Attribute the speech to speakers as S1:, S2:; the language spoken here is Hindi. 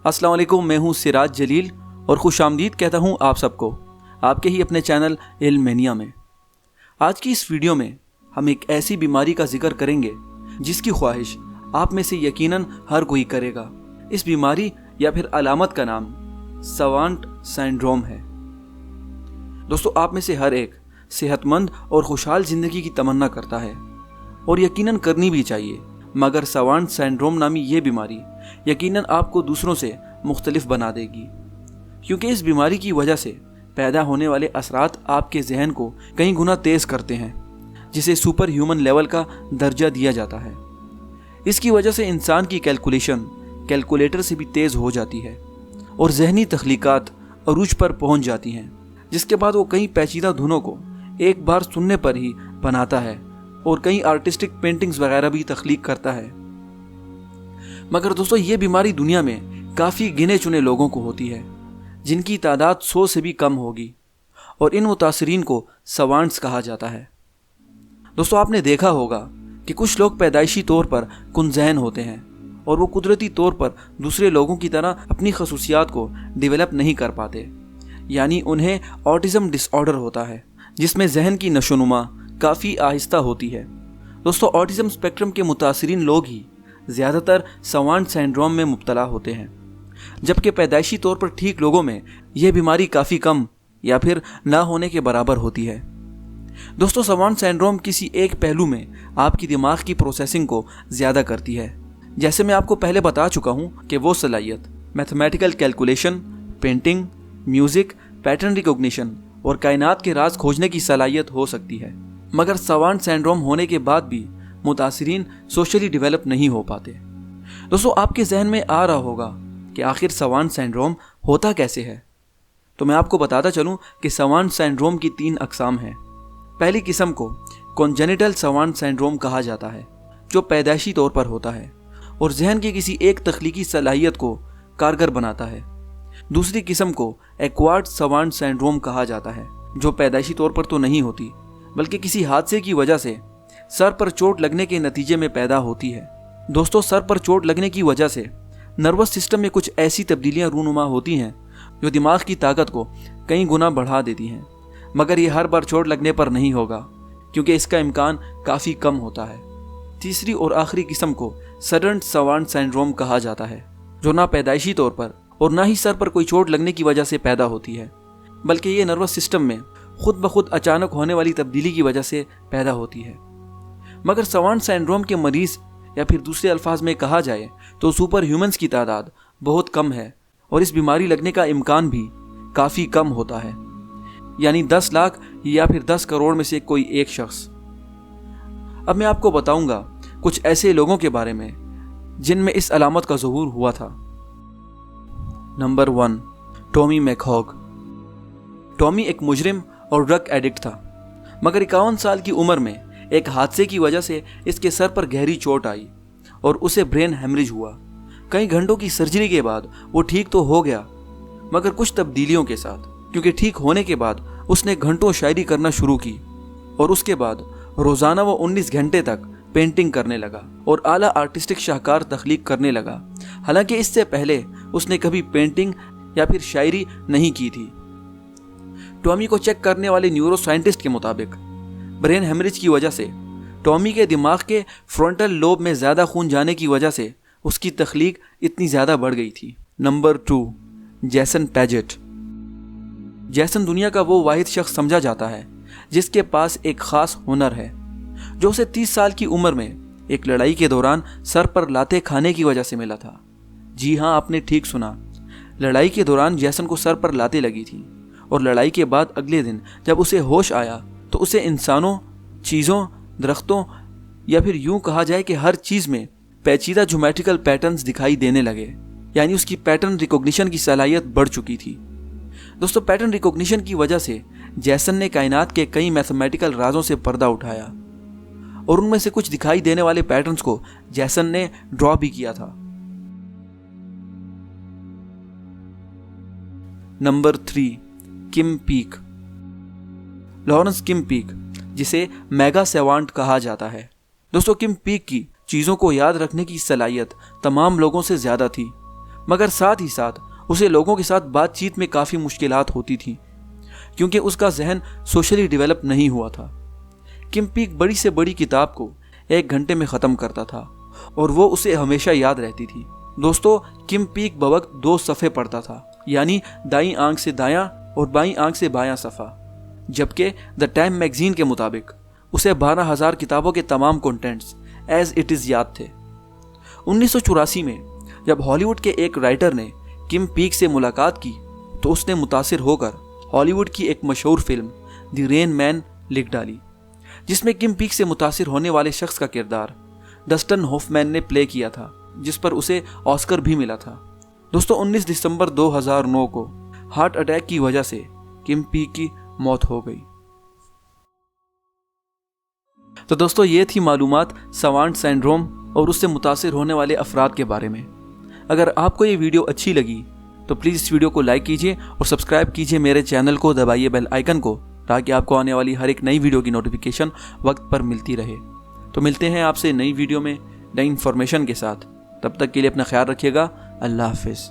S1: अस्सलाम वालेकुम, मैं हूँ सिराज जलील और खुशामदीद कहता हूँ आप सबको आपके ही अपने चैनल इल्म मेनिया में। आज की इस वीडियो में हम एक ऐसी बीमारी का जिक्र करेंगे जिसकी ख्वाहिश आप में से यकीनन हर कोई करेगा। इस बीमारी या फिर अलामत का नाम सवांट सिंड्रोम है। दोस्तों, आप में से हर एक सेहतमंद और खुशहाल जिंदगी की तमन्ना करता है और यकीनन करनी भी चाहिए, मगर सवांट सिंड्रोम नामी ये बीमारी यकीनन आपको दूसरों से मुख्तलिफ बना देगी, क्योंकि इस बीमारी की वजह से पैदा होने वाले असरात आपके जहन को कई गुना तेज करते हैं, जिसे सुपर ह्यूमन लेवल का दर्जा दिया जाता है। इसकी वजह से इंसान की कैलकुलेशन कैलकुलेटर से भी तेज हो जाती है और जहनी तख्लीकात अरूज पर पहुंच जाती हैं, जिसके बाद वो कई पेचीदा धुनों को एक बार सुनने पर ही बनाता है और कई आर्टिस्टिक पेंटिंग्स वगैरह भी तख्लीक करता है। मगर दोस्तों, ये बीमारी दुनिया में काफ़ी गिने चुने लोगों को होती है, जिनकी तादाद 100 से भी कम होगी, और इन मुतासरीन को सवांट्स कहा जाता है। दोस्तों, आपने देखा होगा कि कुछ लोग पैदाइशी तौर पर कुनज़हन होते हैं और वो कुदरती तौर पर दूसरे लोगों की तरह अपनी खसूसियात को डेवलप नहीं कर पाते, यानी उन्हें ऑटिज़म डिसऑर्डर होता है, जिसमें जहन की नशोनुमा काफ़ी आहिस्ता होती है। दोस्तों, ऑटिज़म स्पेक्ट्रम के मुतासरीन लोग ही ज़्यादातर सवांट सिंड्रोम में मुब्तला होते हैं, जबकि पैदाइशी तौर पर ठीक लोगों में यह बीमारी काफ़ी कम या फिर ना होने के बराबर होती है। दोस्तों, सवांट सिंड्रोम किसी एक पहलू में आपकी दिमाग की प्रोसेसिंग को ज़्यादा करती है। जैसे मैं आपको पहले बता चुका हूँ कि वो सलाहियत mathematical calculation, painting, music, pattern recognition और कायनात के राज खोजने की सलाहियत हो सकती है। मगर सवांट सिंड्रोम होने के बाद भी मुतासरीन सोशली डेवलप नहीं हो पाते। दोस्तों, आपके जहन में आ रहा होगा कि आखिर सवांट सिंड्रोम होता कैसे है, तो मैं आपको बताता चलूं कि सवांट सिंड्रोम की 3 अक़साम हैं। पहली किस्म को कॉन्जेनिटल सवांट सिंड्रोम कहा जाता है, जो पैदाइशी तौर पर होता है और जहन की किसी एक तख्लीकी सलाहियत को कारगर बनाता है। दूसरी किस्म को एक्वायर्ड सवांट सिंड्रोम कहा जाता है, जो पैदाइशी तौर पर तो नहीं होती, बल्कि किसी हादसे की वजह से सर पर चोट लगने के नतीजे में पैदा होती है। दोस्तों, सर पर चोट लगने की वजह से नर्वस सिस्टम में कुछ ऐसी तब्दीलियां रूनुमा होती हैं जो दिमाग की ताकत को कई गुना बढ़ा देती हैं, मगर ये हर बार चोट लगने पर नहीं होगा, क्योंकि इसका इम्कान काफ़ी कम होता है। तीसरी और आखिरी किस्म को सडन सवांट सिंड्रोम कहा जाता है, जो ना पैदाइशी तौर पर और ना ही सर पर कोई चोट लगने की वजह से पैदा होती है, बल्कि ये नर्वस सिस्टम में खुद ब खुद अचानक होने वाली तब्दीली की वजह से पैदा होती है। मगर सवांट सिंड्रोम के मरीज, या फिर दूसरे अल्फाज में कहा जाए तो सुपर ह्यूमन्स की तादाद बहुत कम है और इस बीमारी लगने का इम्कान भी काफ़ी कम होता है, यानी 10 लाख या फिर 10 करोड़ में से कोई एक शख्स। अब मैं आपको बताऊंगा कुछ ऐसे लोगों के बारे में जिनमें इस अलामत का ज़हूर हुआ था। Number 1, Tommy मैकहॉग। टॉमी एक मुजरिम और ड्रग एडिक्ट था, मगर 51 साल की उम्र में एक हादसे की वजह से इसके सर पर गहरी चोट आई और उसे ब्रेन हेमरेज हुआ। कई घंटों की सर्जरी के बाद वो ठीक तो हो गया, मगर कुछ तब्दीलियों के साथ, क्योंकि ठीक होने के बाद उसने घंटों शायरी करना शुरू की और उसके बाद रोज़ाना वो 19 घंटे तक पेंटिंग करने लगा और आला आर्टिस्टिक शाहकार तख्लीक करने लगा। हालांकि इससे पहले उसने कभी पेंटिंग या फिर शायरी नहीं की थी। टॉमी को चेक करने वाले न्यूरो साइंटिस्ट के मुताबिक ब्रेन हेमरेज की वजह से टॉमी के दिमाग के फ्रंटल लोब में ज़्यादा खून जाने की वजह से उसकी तख्लीक इतनी ज़्यादा बढ़ गई थी। नंबर 2, जैसन पैजेट। जैसन दुनिया का वो वाहिद शख्स समझा जाता है जिसके पास एक ख़ास हुनर है, जो उसे 30 साल की उम्र में एक लड़ाई के दौरान सर पर लाते खाने की वजह से मिला था। जी हाँ, आपने ठीक सुना, लड़ाई के दौरान जैसन को सर पर लाते लगी थी और लड़ाई के बाद अगले दिन जब उसे होश आया तो उसे इंसानों, चीज़ों, दरख्तों या फिर यूं कहा जाए कि हर चीज़ में पेचीदा ज्योमेट्रिकल पैटर्न्स दिखाई देने लगे, यानी उसकी पैटर्न रिकॉग्निशन की सलाहियत बढ़ चुकी थी। दोस्तों, पैटर्न रिकॉग्निशन की वजह से जैसन ने कायनात के कई मैथमेटिकल राजों से पर्दा उठाया और उनमें से कुछ दिखाई देने वाले पैटर्न्स को जैसन ने ड्रॉ भी किया था। नंबर 3, किम पीक। लॉरेंस किम पीक, जिसे मेगा सवांट कहा जाता है। दोस्तों, किम पीक की चीज़ों को याद रखने की सलाहियत तमाम लोगों से ज़्यादा थी, मगर साथ ही साथ उसे लोगों के साथ बातचीत में काफ़ी मुश्किलात होती थी, क्योंकि उसका जहन सोशली डेवलप नहीं हुआ था। किम पीक बड़ी से बड़ी किताब को 1 घंटे में ख़त्म करता था और वो उसे हमेशा याद रहती थी। दोस्तों, किम पीक बवक्त 2 सफ़े पढ़ता था, यानी दाईं आंख से दायां और बाईं आंख से बायां सफ़ा, जबकि द टाइम मैगजीन के मुताबिक उसे 12,000 किताबों के तमाम कंटेंट्स एज इट इज़ याद थे। 1984 में जब हॉलीवुड के एक राइटर ने किम पीक से मुलाकात की तो उसने मुतासिर होकर हॉलीवुड की एक मशहूर फिल्म द रेन मैन लिख डाली, जिसमें किम पीक से मुतासिर होने वाले शख्स का किरदार डस्टन हॉफमैन ने प्ले किया था, जिस पर उसे ऑस्कर भी मिला था। दोस्तों, 19 दिसंबर 2009 को हार्ट अटैक की वजह से किम पीक की मौत हो गई। तो दोस्तों, ये थी मालूमात सवांट सिंड्रोम और उससे मुतासिर होने वाले अफराद के बारे में। अगर आपको ये वीडियो अच्छी लगी तो प्लीज़ इस वीडियो को लाइक कीजिए और सब्सक्राइब कीजिए मेरे चैनल को, दबाइए बेल आइकन को, ताकि आपको आने वाली हर एक नई वीडियो की नोटिफिकेशन वक्त पर मिलती रहे। तो मिलते हैं आपसे नई वीडियो में नई इन्फॉर्मेशन के साथ। तब तक के लिए अपना ख्याल रखिएगा। अल्लाह हाफिज़।